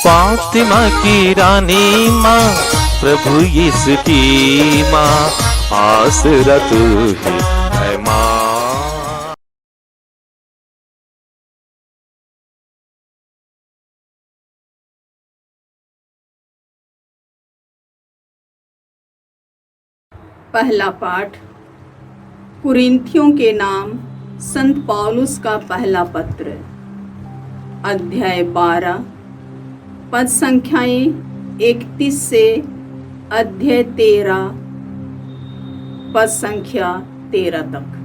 फातिमा की रानी माँ, प्रभु यीशु की माँ, आसरा तू ही है माँ। पहला पाठ कुरिन्थियों के नाम संत पौलुस का पहला पत्र, अध्याय 12, पद संख्याएं 31 से अध्याय 13, पद संख्या 13 तक।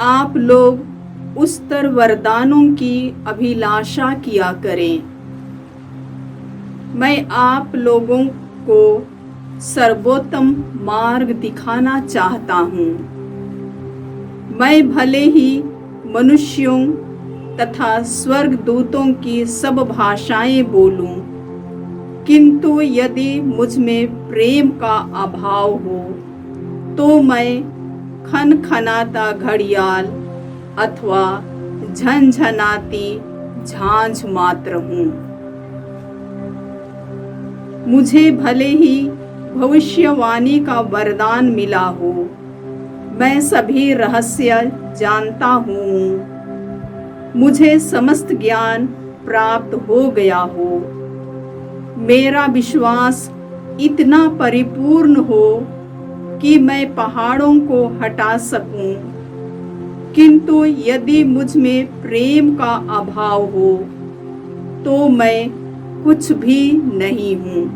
आप लोग उच्चतर वरदानों की अभिलाषा किया करें। मैं आप लोगों को सर्वोत्तम मार्ग दिखाना चाहता हूँ। मैं भले ही मनुष्यों तथा स्वर्गदूतों की सब भाषाएं बोलूं, किंतु यदि मुझ में प्रेम का अभाव हो तो मैं खनखनाता घड़ियाल अथवा झनझनाती झांझ मात्र हूँ। मुझे भले ही भविष्यवाणी का वरदान मिला हो, मैं सभी रहस्य जानता हूँ, मुझे समस्त ज्ञान प्राप्त हो गया हो, मेरा विश्वास इतना परिपूर्ण हो कि मैं पहाड़ों को हटा सकूं, किंतु यदि मुझ में प्रेम का अभाव हो तो मैं कुछ भी नहीं हूँ।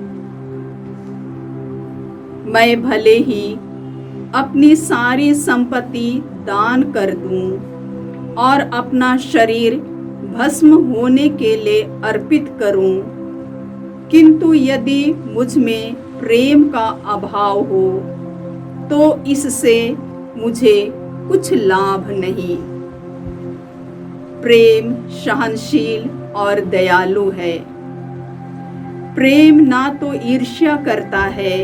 मैं भले ही अपनी सारी संपत्ति दान कर दूं और अपना शरीर भस्म होने के लिए अर्पित करूं, किंतु यदि मुझ में प्रेम का अभाव हो तो इससे मुझे कुछ लाभ नहीं। प्रेम सहनशील और दयालु है। प्रेम ना तो ईर्ष्या करता है,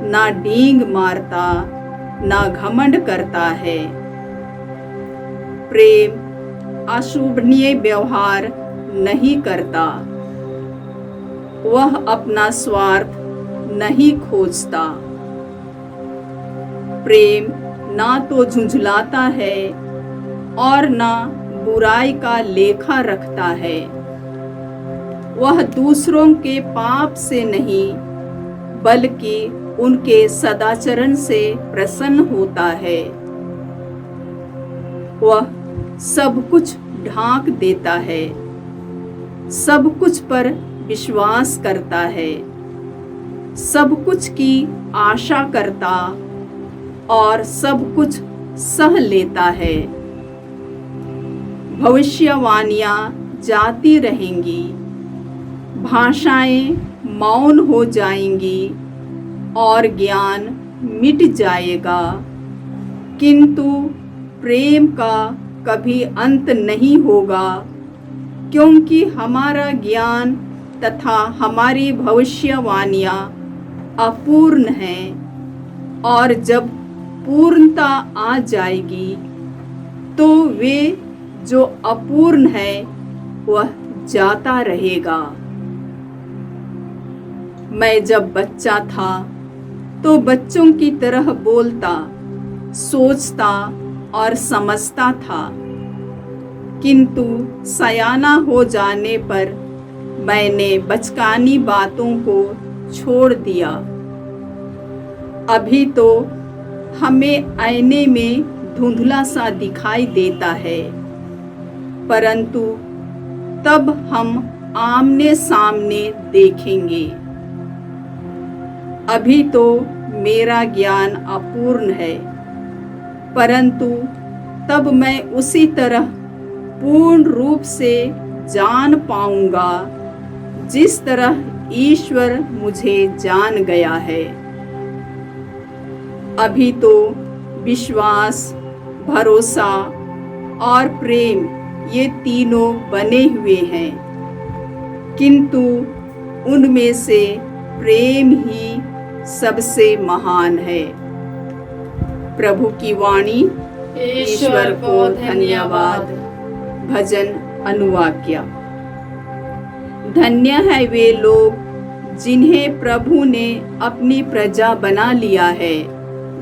ना डींग मारता, ना घमंड करता है। प्रेम अशोभनीय व्यवहार नहीं करता, वह अपना स्वार्थ नहीं खोजता। प्रेम ना तो झुंझलाता है और ना बुराई का लेखा रखता है। वह दूसरों के पाप से नहीं बल्कि उनके सदाचरण से प्रसन्न होता है। वह सब कुछ ढांक देता है, सब कुछ पर विश्वास करता है, सब कुछ की आशा करता और सब कुछ सह लेता है। भविष्यवाणियां जाती रहेंगी, भाषाएं मौन हो जाएंगी और ज्ञान मिट जाएगा, किंतु प्रेम का कभी अंत नहीं होगा, क्योंकि हमारा ज्ञान तथा हमारी भविष्यवाणियां अपूर्ण हैं और जब पूर्णता आ जाएगी तो वे जो अपूर्ण है वह जाता रहेगा। मैं जब बच्चा था तो बच्चों की तरह बोलता, सोचता और समझता था, किंतु सयाना हो जाने पर मैंने बचकानी बातों को छोड़ दिया। अभी तो हमें आईने में धुंधला सा दिखाई देता है, परंतु तब हम आमने सामने देखेंगे। अभी तो मेरा ज्ञान अपूर्ण है, परंतु तब मैं उसी तरह पूर्ण रूप से जान पाऊंगा जिस तरह ईश्वर मुझे जान गया है। अभी तो विश्वास, भरोसा और प्रेम ये तीनों बने हुए हैं, किंतु उनमें से प्रेम ही सबसे महान है। प्रभु की वाणी। ईश्वर को धन्यवाद। भजन अनुवाक्य। धन्य है वे लोग जिन्हें प्रभु ने अपनी प्रजा बना लिया है।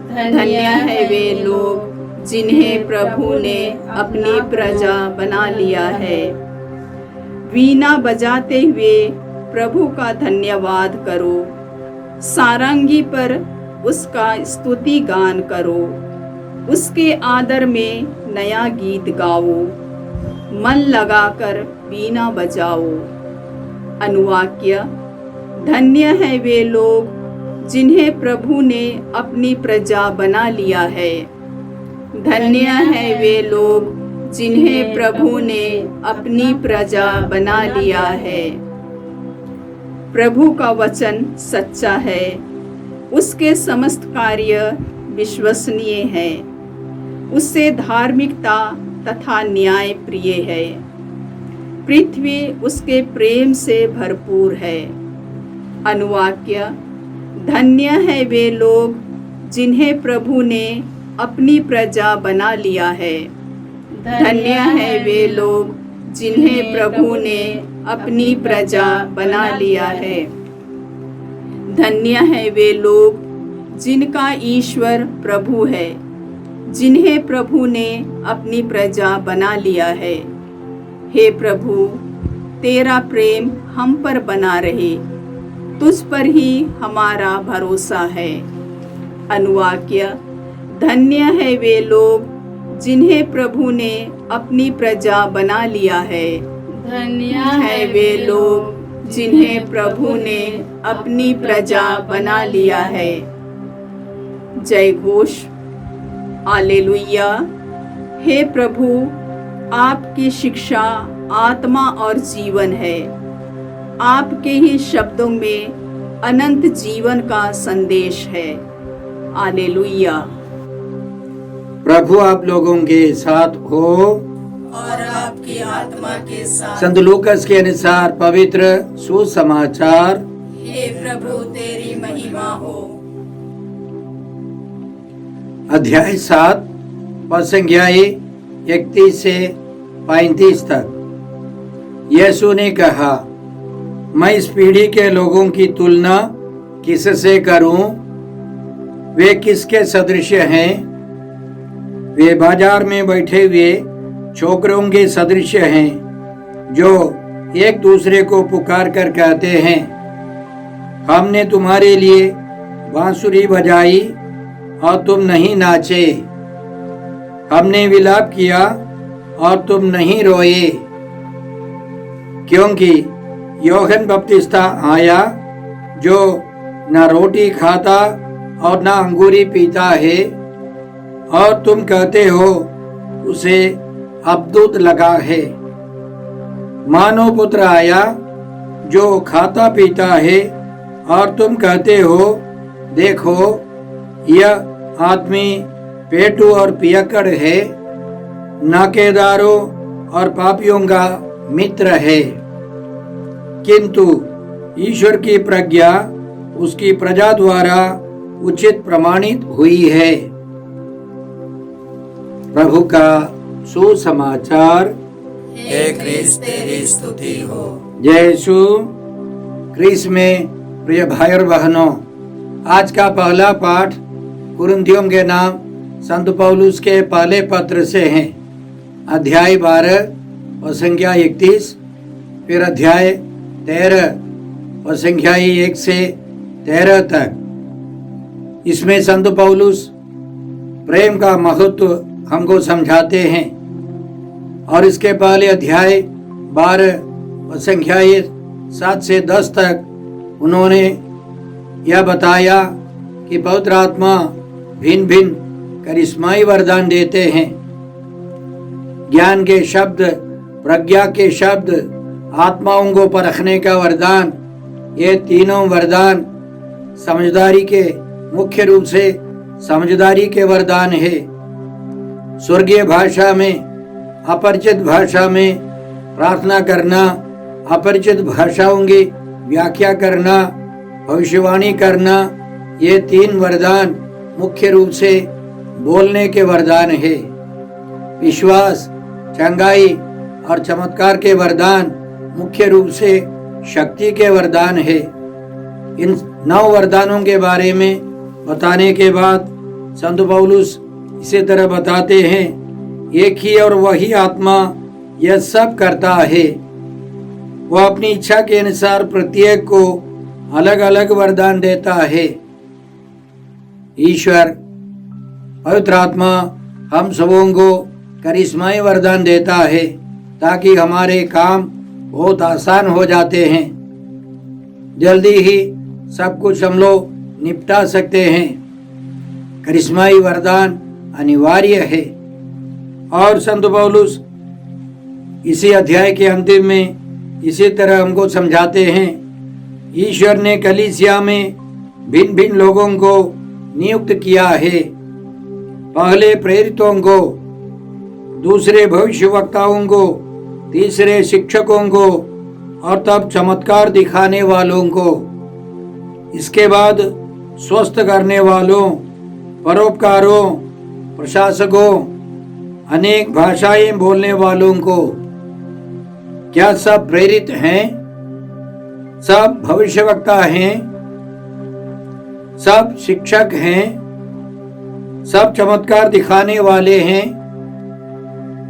धन्य है वे लोग जिन्हें प्रभु ने अपनी प्रजा बना लिया है। वीणा बजाते हुए प्रभु का धन्यवाद करो, सारंगी पर उसका स्तुति गान करो, उसके आदर में नया गीत गाओ, मन लगाकर वीणा बजाओ। अनुवाक्य। धन्य है वे लोग जिन्हें प्रभु ने अपनी प्रजा बना लिया है। धन्य है वे लोग जिन्हें प्रभु ने अपनी प्रजा बना लिया है। प्रभु का वचन सच्चा है, उसके समस्त कार्य विश्वसनीय है, उससे धार्मिकता तथा न्याय प्रिय है। पृथ्वी उसके प्रेम से भरपूर है। अनुवाक्य। धन्य है वे लोग जिन्हें प्रभु ने अपनी प्रजा बना लिया है। धन्य है वे लोग जिन्हें प्रभु ने अपनी प्रजा बना लिया है। धन्य है वे लोग जिनका ईश्वर प्रभु है, जिन्हें प्रभु ने अपनी प्रजा बना लिया है। हे प्रभु, तेरा प्रेम हम पर बना रहे, तुझ पर ही हमारा भरोसा है। अनुवाक्य। धन्य है वे लोग जिन्हें प्रभु ने अपनी प्रजा बना लिया है। धन्य है वे लोग जिन्हें प्रभु ने अपनी प्रजा बना लिया है। जय घोष। हालेलुया। हे प्रभु, आपकी शिक्षा आत्मा और जीवन है। आपके ही शब्दों में अनंत जीवन का संदेश है। हालेलुया। प्रभु आप लोगों के साथ हो और आपकी आत्मा के साथ। संत लूकास के अनुसार पवित्र सुसमाचार। हे प्रभु, तेरी महिमा हो। अध्याय 7 पद संख्या 31 से 35 तक। यीशु ने कहा, मैं इस पीढ़ी के लोगों की तुलना किससे करूं? वे किसके सदृश हैं? वे बाजार में बैठे हुए छोकरों के सदृश हैं, जो एक दूसरे को पुकार कर कहते हैं, हमने तुम्हारे लिए बांसुरी बजाई और तुम नहीं नाचे, हमने विलाप किया और तुम नहीं रोए। क्योंकि यूहन्ना बपतिस्मा आया, जो न रोटी खाता और न अंगूरी पीता है, और तुम कहते हो उसे अबदूत लगा है। मानव पुत्र आया, जो खाता पीता है, और तुम कहते हो, देखो यह आदमी पेटू और पियक्कड़ है, नाकेदारों और पापियों का मित्र है। किंतु ईश्वर की प्रज्ञा उसकी प्रजा द्वारा उचित प्रमाणित हुई है। प्रभु का सुसमाचार। हे क्रिस्त, तेरी स्तुति हो। जय यीशु क्रिस्त में प्रिय भाई और बहनों, आज का पहला पाठ कुरिन्थियों के नाम संत पौलुस के पहले पत्र से है। अध्याय 12 और संख्या 31, फिर अध्याय 13 और संख्या 1 से 13 तक। इसमें संत पौलुस प्रेम का महत्व हमको समझाते हैं। और इसके पहले अध्याय 12 और संख्या 7 से 10 तक उन्होंने यह बताया कि पवित्र आत्मा भिन्न भिन्न करिश्माई वरदान देते हैं। ज्ञान के शब्द, प्रज्ञा के शब्द, आत्माओं को परखने का वरदान, ये तीनों वरदान समझदारी के, मुख्य रूप से समझदारी के वरदान है। स्वर्गीय भाषा में, अपरिचित भाषा में प्रार्थना करना, अपरिचित भाषाओं की व्याख्या करना, भविष्यवाणी करना, ये 3 वरदान मुख्य रूप से बोलने के वरदान है। विश्वास, चंगाई और चमत्कार के वरदान मुख्य रूप से शक्ति के वरदान है। इन 9 वरदानों के बारे में बताने के बाद संत पौलुस इसी तरह बताते हैं, एक ही और वही आत्मा यह सब करता है। वह अपनी इच्छा के अनुसार प्रत्येक को अलग अलग वरदान देता है। ईश्वर पवित्र आत्मा हम सबों को करिश्माई वरदान देता है ताकि हमारे काम बहुत आसान हो जाते हैं, जल्दी ही सब कुछ हम लोग निपटा सकते हैं। करिश्माई वरदान अनिवार्य है। और संत पौलुस इसी अध्याय के अंतिम में इसी तरह हमको समझाते हैं, ईश्वर ने कलीसिया में भिन्न भिन्न लोगों को नियुक्त किया है। पहले प्रेरितों को, दूसरे भविष्यवक्ताओं को, तीसरे शिक्षकों को और तब चमत्कार दिखाने वालों को। इसके बाद स्वस्थ करने वालों, परोपकारों, प्रशासकों, अनेक भाषाएं बोलने वालों को। क्या सब प्रेरित हैं? सब भविष्यवक्ता हैं? सब शिक्षक हैं? सब चमत्कार दिखाने वाले हैं?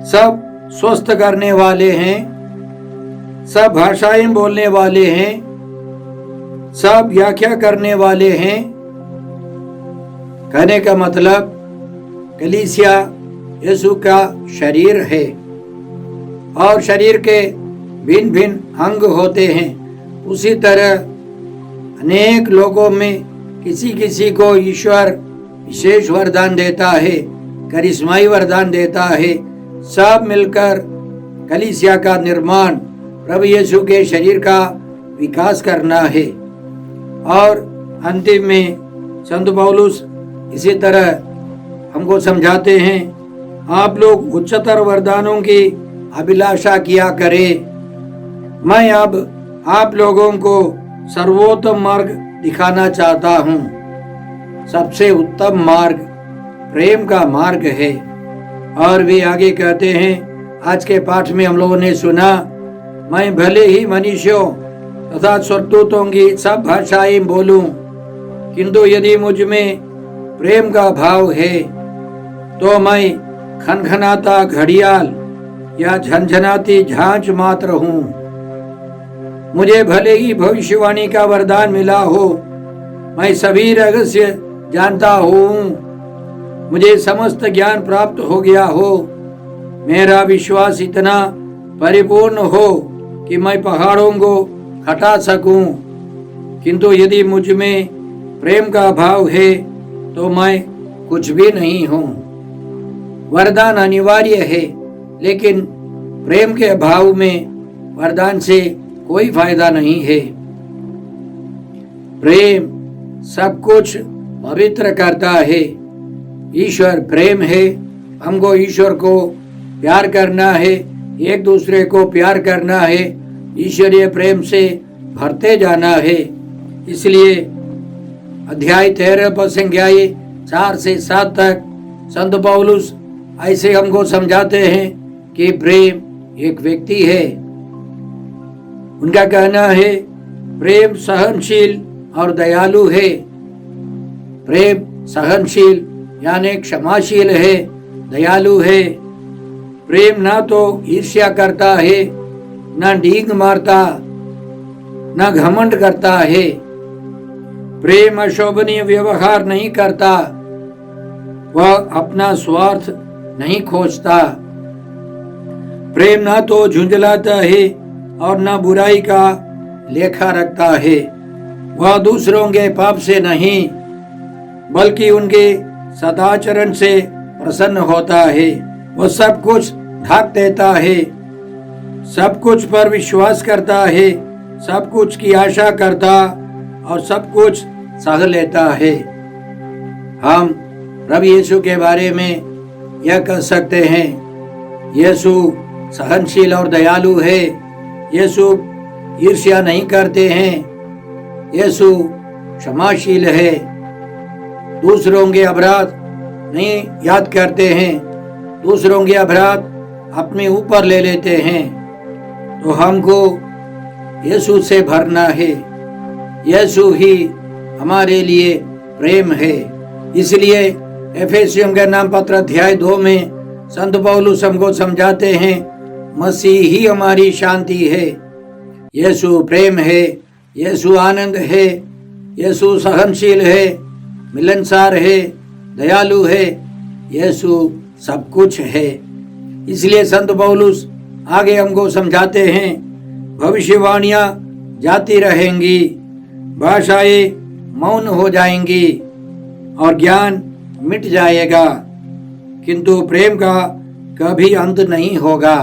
सब स्वस्थ करने वाले हैं? सब भाषाएं बोलने वाले हैं? सब व्याख्या करने वाले हैं? कहने का मतलब कलीसिया यीशु का शरीर है और शरीर के भिन्न भिन्न अंग होते हैं। उसी तरह अनेक लोगों में किसी किसी को ईश्वर विशेष वरदान देता है, करिश्माई वरदान देता है। सब मिलकर कलीसिया का निर्माण, प्रभु यीशु के शरीर का विकास करना है। और अंतिम में संत पौलुस इसी तरह हमको समझाते हैं, आप लोग उच्चतर वरदानों की अभिलाषा किया करें। मैं अब आप लोगों को सर्वोत्तम मार्ग दिखाना चाहता हूँ। सबसे उत्तम मार्ग प्रेम का मार्ग है। और वे आगे कहते हैं, आज के पाठ में हम लोगों ने सुना, मैं भले ही मनुष्यों तथा स्वर्गदूतों की सब भाषाएं बोलूं, किंतु यदि मुझ में प्रेम का भाव है तो मैं खनखनाता घड़ियाल या झनझनाती झांझ मात्र हूँ। मुझे भले ही भविष्यवाणी का वरदान मिला हो, मैं सभी रहस्य जानता हूँ, मुझे समस्त ज्ञान प्राप्त हो गया हो, मेरा विश्वास इतना परिपूर्ण हो कि मैं पहाड़ों को हटा सकूं, किंतु यदि मुझ में प्रेम का भाव है तो मैं कुछ भी नहीं हूँ। वरदान अनिवार्य है, लेकिन प्रेम के अभाव में वरदान से कोई फायदा नहीं है। प्रेम सब कुछ पवित्र करता है। ईश्वर प्रेम है, हमको ईश्वर को प्यार करना है, एक दूसरे को प्यार करना है, ईश्वरीय प्रेम से भरते जाना है। इसलिए अध्याय 13 पद संख्याएं 4 से 7 तक संत पौलुस ऐसे हमको समझाते हैं कि प्रेम एक व्यक्ति है। उनका कहना है, प्रेम सहनशील और दयालु है। प्रेम सहनशील यानी क्षमाशील है, दयालु है। प्रेम ना तो ईर्ष्या करता है, ना डींग मारता, ना घमंड करता है। प्रेम अशोभनीय व्यवहार नहीं करता, वह अपना स्वार्थ नहीं खोजता। प्रेम ना तो झुंझलाता है और ना बुराई का लेखा रखता है। वह दूसरों के पाप से नहीं बल्कि उनके सदाचरण से प्रसन्न होता है। वह सब कुछ ढाक देता है, सब कुछ पर विश्वास करता है, सब कुछ की आशा करता और सब कुछ सह लेता है। हम प्रभु यीशु के बारे में यह कह सकते हैं, यीशु सहनशील और दयालु है। यीशु ईर्ष्या नहीं करते हैं। यीशु क्षमाशील है, दूसरों के अपराध नहीं याद करते हैं, दूसरों के अपराध अपने ऊपर ले लेते हैं तो हमको यीशु से भरना है। यीशु ही हमारे लिए प्रेम है। इसलिए एफेसियों के नाम पत्र अध्याय 2 में संत पौलुस हमको समझाते हैं मसीह ही हमारी शांति है। यीशु प्रेम है, यीशु आनंद है, यीशु सहनशील है, मिलनसार है, दयालु है, यीशु सब कुछ है। इसलिए संत पौलुस आगे हमको समझाते हैं भविष्यवाणियां जाती रहेंगी, भाषाएं मौन हो जाएंगी और ज्ञान मिट जाएगा, किंतु प्रेम का कभी अंत नहीं होगा।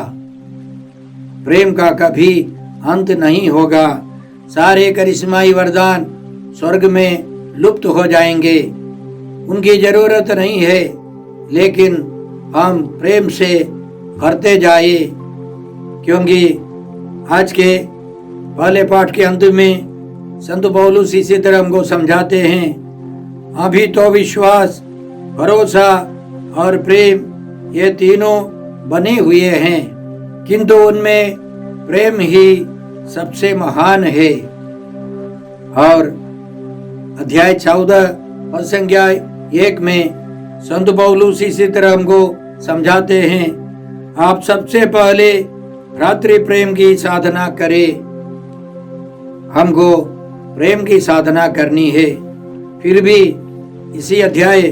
प्रेम का कभी अंत नहीं होगा। सारे करिश्माई वरदान स्वर्ग में लुप्त हो जाएंगे, उनकी जरूरत नहीं है, लेकिन हम प्रेम से भरते जाए, क्योंकि आज के पहले पाठ के अंत में संत पौलुस इसी तरह हमको समझाते हैं अभी तो विश्वास, भरोसा और प्रेम ये तीनों बने हुए हैं, किंतु उनमें प्रेम ही सबसे महान है। और अध्याय 14 पद संख्या 1 में संत पौलुस इसी तरह हमको समझाते हैं आप सबसे पहले भ्रातृ प्रेम की साधना करें। हमको प्रेम की साधना करनी है। फिर भी इसी अध्याय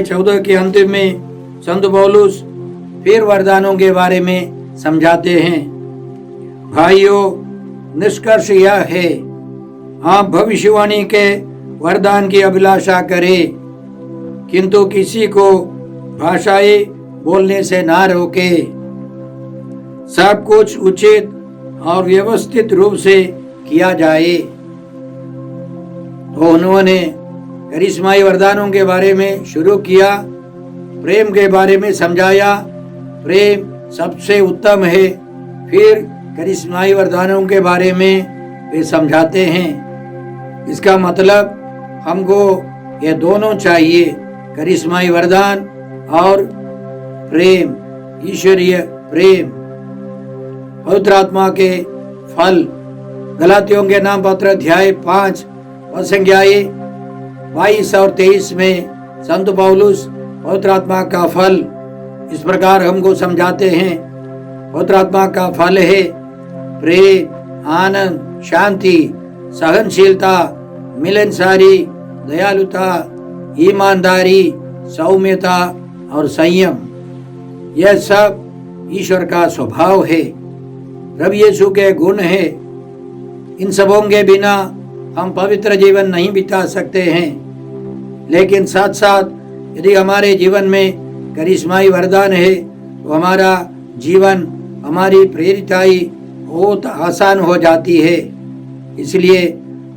14 के अंत में संत पौलुस फिर वरदानों के बारे में समझाते हैं। भाइयों, निष्कर्ष यह है आप भविष्यवाणी के वरदान की अभिलाषा करें, किंतु किसी को भाषाएं बोलने से ना रोके। सब कुछ उचित और व्यवस्थित रूप से किया जाए। तो उन्होंने करिश्माई वरदानों के बारे में शुरू किया, प्रेम के बारे में समझाया, प्रेम सबसे उत्तम है। फिर करिश्माई वरदानों के बारे में वे समझाते हैं। इसका मतलब हमको ये दोनों चाहिए, करिश्माई वरदान और प्रेम, ईश्वरीय प्रेम। पवित्र आत्मा के फल गलातियों के नाम पत्र अध्याय 5 पद संख्या 22 और 23 में संत पौलुस पवित्र आत्मा का फल इस प्रकार हमको समझाते हैं। पवित्र आत्मा का फल है प्रेम, आनंद, शांति, सहनशीलता, मिलनसारी, दयालुता, ईमानदारी, सौम्यता और संयम। यह सब ईश्वर का स्वभाव है, प्रभु यीशु के गुण है। इन सबों के बिना हम पवित्र जीवन नहीं बिता सकते हैं। लेकिन साथ साथ यदि हमारे जीवन में करिश्माई वरदान है तो हमारा जीवन, हमारी प्रेरिताई बहुत आसान हो जाती है। इसलिए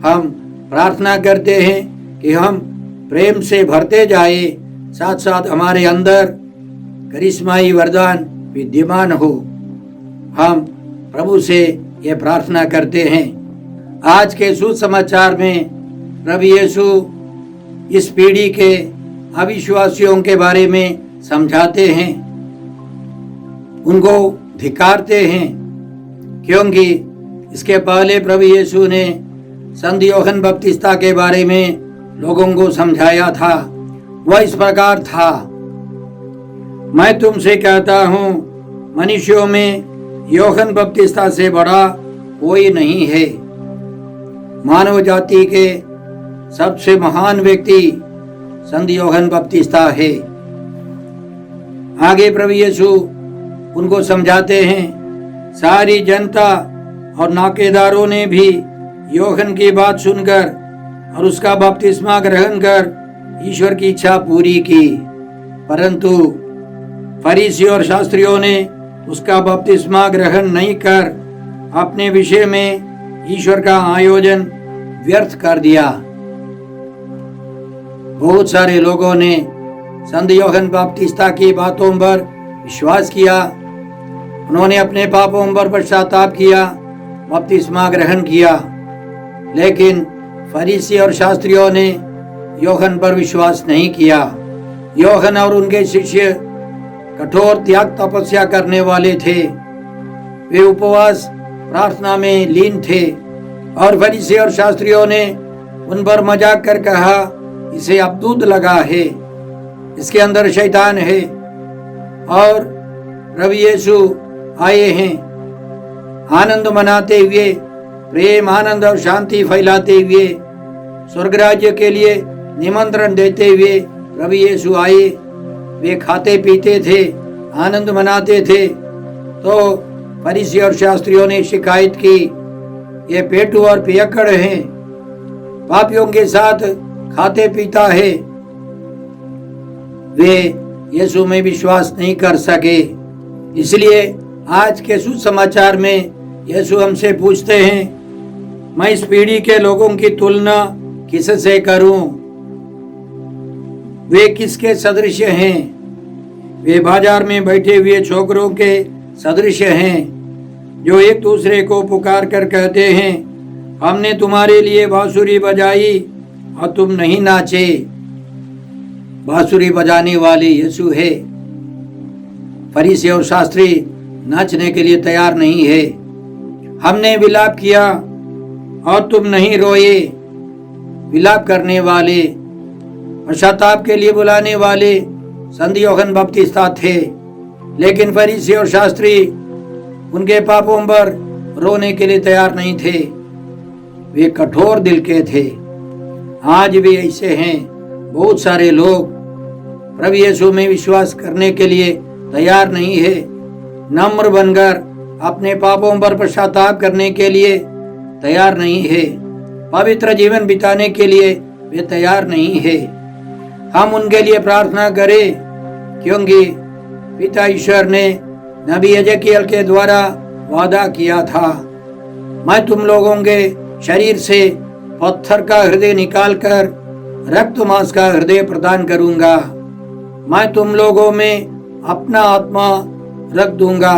हम प्रार्थना करते हैं कि हम प्रेम से भरते जाए, साथ साथ हमारे अंदर करिश्माई वरदान विद्यमान हो। हम प्रभु से ये प्रार्थना करते हैं। आज के सुसमाचार में प्रभु यीशु इस पीढ़ी के अविश्वासियों के बारे में समझाते हैं, उनको धिक्कारते हैं, क्योंकि इसके पहले प्रभु यीशु ने संत यूहन्ना बपतिस्ता के बारे में लोगों को समझाया था। वह इस प्रकार था, मैं तुमसे कहता हूँ मनुष्यों में यूहन्ना बपतिस्ता से बड़ा कोई नहीं है। मानव जाति के सबसे महान व्यक्ति संत यूहन्ना बपतिस्ता है। आगे प्रभु यीशु उनको समझाते हैं, सारी जनता और नाकेदारों ने भी यूहन्ना की बात सुनकर और उसका बपतिस्मा ग्रहण कर ईश्वर की इच्छा पूरी की, परंतु फरीसी और शास्त्रियों ने उसका बपतिस्मा ग्रहण नहीं कर अपने विषय में ईश्वर का आयोजन व्यर्थ कर दिया। बहुत सारे लोगों ने संत यूहन्ना बपतिस्ता की बातों पर विश्वास किया। उन्होंने अपने पापों पर पश्चाताप किया, बपतिस्मा ग्रहण किया, लेकिन फरीसी और शास्त्रियों ने यूहन्ना पर विश्वास नहीं किया। यूहन्ना और उनके शिष्य कठोर त्याग तपस्या करने वाले थे। वे उपवास प्रार्थना में लीन थे और फरीसी और शास्त्रियों ने उन पर मजाक कर कहा, इसे अब दूध लगा है, इसके अंदर शैतान है। और प्रभु यीशु आए हैं आनंद मनाते हुए, प्रेम आनंद और शांति फैलाते हुए, स्वर्ग राज्य के लिए निमंत्रण देते हुए प्रभु यीशु आए। वे खाते पीते थे, आनंद मनाते थे। तो फरीसी और शास्त्रियों ने शिकायत की, ये पेटू और पियक्कड़ हैं, पापियों के साथ खाते पीता है। वे यीशु में विश्वास नहीं कर सके। इसलिए आज के सुसमाचार में यीशु हमसे पूछते हैं, मैं इस पीढ़ी के लोगों की तुलना किससे करूं? वे किसके सदृश हैं? वे बाजार में बैठे हुए छोकरों के सदृश हैं, जो एक दूसरे को पुकार कर कहते हैं, हमने तुम्हारे लिए बांसुरी बजाई और तुम नहीं नाचे। बांसुरी बजाने वाले यीशु है। फरीसी और शास्त्री नाचने के लिए तैयार नहीं है। हमने विलाप किया और तुम नहीं रोए। विलाप करने वाले, पश्चाताप के लिए बुलाने वाले संत यूहन्ना बपतिस्ता थे, लेकिन फरीसी और शास्त्री उनके पापों पर रोने के लिए तैयार नहीं थे। वे कठोर दिल के थे। आज भी ऐसे हैं। बहुत सारे लोग प्रभु यीशु में विश्वास करने के लिए तैयार नहीं है। नम्र बनकर अपने पापों पर पश्चाताप करने के लिए तैयार नहीं है। पवित्र जीवन बिताने के लिए वे तैयार नहीं है। हम उनके लिए प्रार्थना करें, क्योंकि पिता ईश्वर ने नबी यजकियल के द्वारा वादा किया था, मैं तुम लोगों के शरीर से पत्थर का हृदय निकालकर रक्त मांस का हृदय प्रदान करूंगा। मैं तुम लोगों में अपना आत्मा रख दूंगा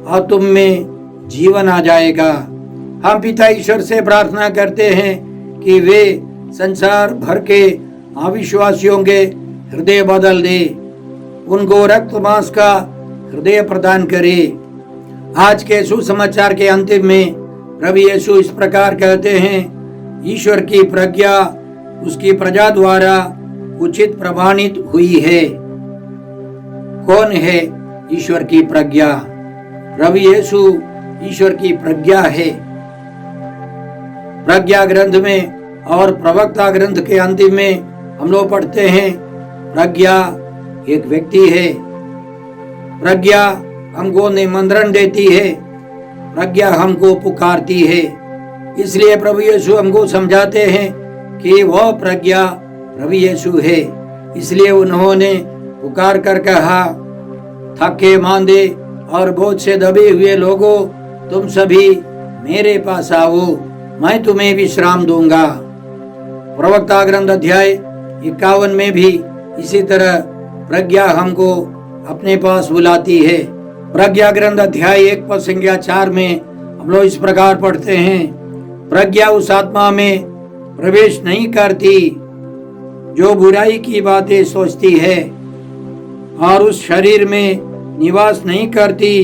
और तुम में जीवन आ जाएगा। हम पिता ईश्वर से प्रार्थना करते हैं कि वे संसार भर के अविश्वासियों के हृदय बदल दे, उनको रक्त मांस का हृदय प्रदान करे। आज के सुसमाचार के अंतिम में प्रभु यीशु इस प्रकार कहते हैं, ईश्वर की प्रज्ञा उसकी प्रजा द्वारा उचित प्रमाणित हुई है। कौन है ईश्वर की प्रज्ञा? प्रभु यीशु ईश्वर की प्रज्ञा है। प्रज्ञा ग्रंथ में और प्रवक्ता ग्रंथ के अंतिम में हम लोग पढ़ते हैं, प्रज्ञा एक व्यक्ति है। प्रज्ञा हमको निमंत्रण देती है, प्रज्ञा हमको पुकारती है। इसलिए प्रभु यीशु हमको समझाते हैं कि वह प्रज्ञा प्रभु यीशु है। इसलिए उन्होंने पुकार कर कहा, थके मांदे और बोझ से दबे हुए लोगों, तुम सभी मेरे पास आओ, मैं तुम्हें विश्राम दूंगा। प्रवक्ता ग्रंथ अध्याय 51 में भी इसी तरह प्रज्ञा हमको अपने पास बुलाती है। प्रज्ञा ग्रंथ अध्याय 1 पद संख्या 4 में हम लोग इस प्रकार पढ़ते हैं, प्रज्ञा उस आत्मा में प्रवेश नहीं करती जो बुराई की बातें सोचती है, और उस शरीर में निवास नहीं करती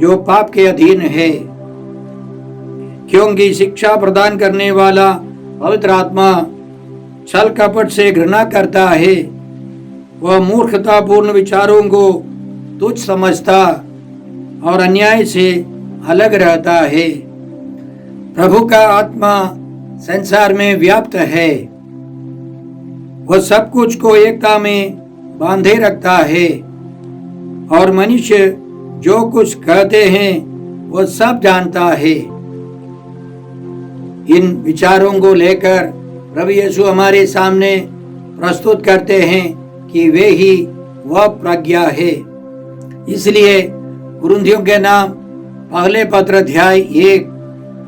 जो पाप के अधीन है। क्योंकि शिक्षा प्रदान करने वाला पवित्र आत्मा छल कपट से घृणा करता है। वह मूर्खतापूर्ण विचारों को तुच्छ समझता और अन्याय से अलग रहता है। प्रभु का आत्मा संसार में व्याप्त है। वह सब कुछ को एकता में बांधे रखता है, और मनुष्य जो कुछ कहते हैं वह सब जानता है। इन विचारों को लेकर प्रभु यीशु हमारे सामने प्रस्तुत करते हैं कि वे ही वह प्रज्ञा है। इसलिए कुरिन्थियों के नाम पहले पत्र अध्याय 1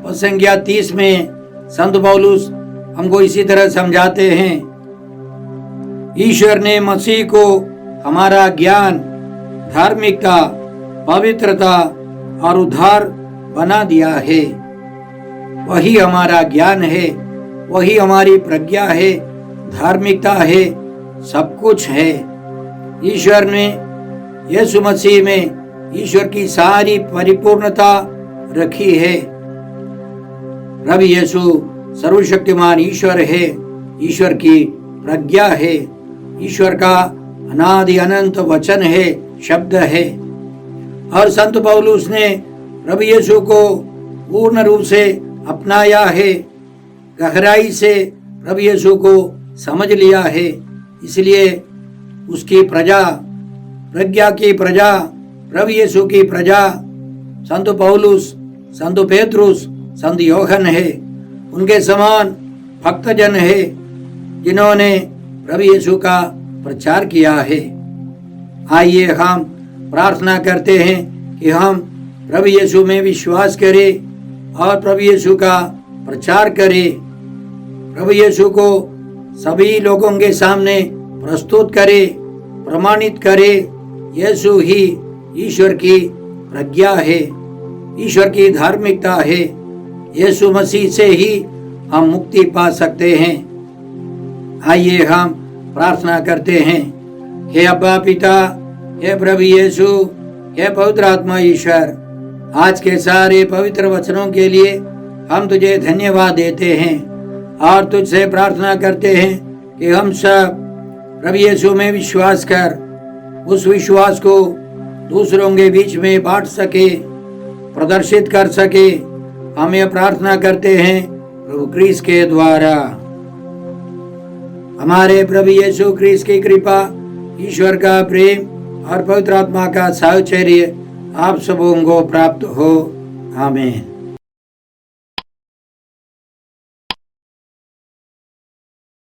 पद संख्या 30 में संत पौलुस हमको इसी तरह समझाते हैं, ईश्वर ने मसीह को हमारा ज्ञान, धार्मिकता, पवित्रता और उद्धार बना दिया है। वही हमारा ज्ञान है, वही हमारी प्रज्ञा है, धार्मिकता है, सब कुछ है। ईश्वर ने यीशु मसीह में ईश्वर की सारी परिपूर्णता रखी है। प्रभु यीशु सर्वशक्तिमान ईश्वर है, ईश्वर की प्रज्ञा है, ईश्वर का अनादि अनंत वचन है, शब्द है। और संत पौलुस ने प्रभु यीशु को पूर्ण रूप से अपनाया है, गहराई से प्रभु यीशु को समझ लिया है। इसलिए उसकी प्रजा, प्रज्ञा की प्रजा, प्रभु यीशु की प्रजा संत पौलुस, संत पेत्रुस, संत योहन है। उनके समान भक्तजन है जिन्होंने प्रभु यीशु का प्रचार किया है। आइए हम प्रार्थना करते हैं कि हम प्रभु यीशु में विश्वास करें और प्रभु यीशु का प्रचार करें। प्रभु यीशु को सभी लोगों के सामने प्रस्तुत करें, प्रमाणित करें। यीशु ही ईश्वर की प्रज्ञा है, ईश्वर की धार्मिकता है। यीशु मसीह से ही हम मुक्ति पा सकते हैं। आइए हम प्रार्थना करते हैं। हे अब्बा पिता, हे प्रभु यीशु, हे पवित्र आत्मा ईश्वर, आज के सारे पवित्र वचनों के लिए हम तुझे धन्यवाद देते हैं और तुझसे प्रार्थना करते हैं कि हम सब प्रभु यीशु में विश्वास कर उस विश्वास को दूसरों के बीच में बांट सके, प्रदर्शित कर सके। हम ये प्रार्थना करते हैं प्रभु क्रिस्त के द्वारा। हमारे प्रभु यीशु क्रिस्त की कृपा, ईश्वर का प्रेम और पवित्र आत्मा का साहचर्य आप सबों को प्राप्त हो। आमीन।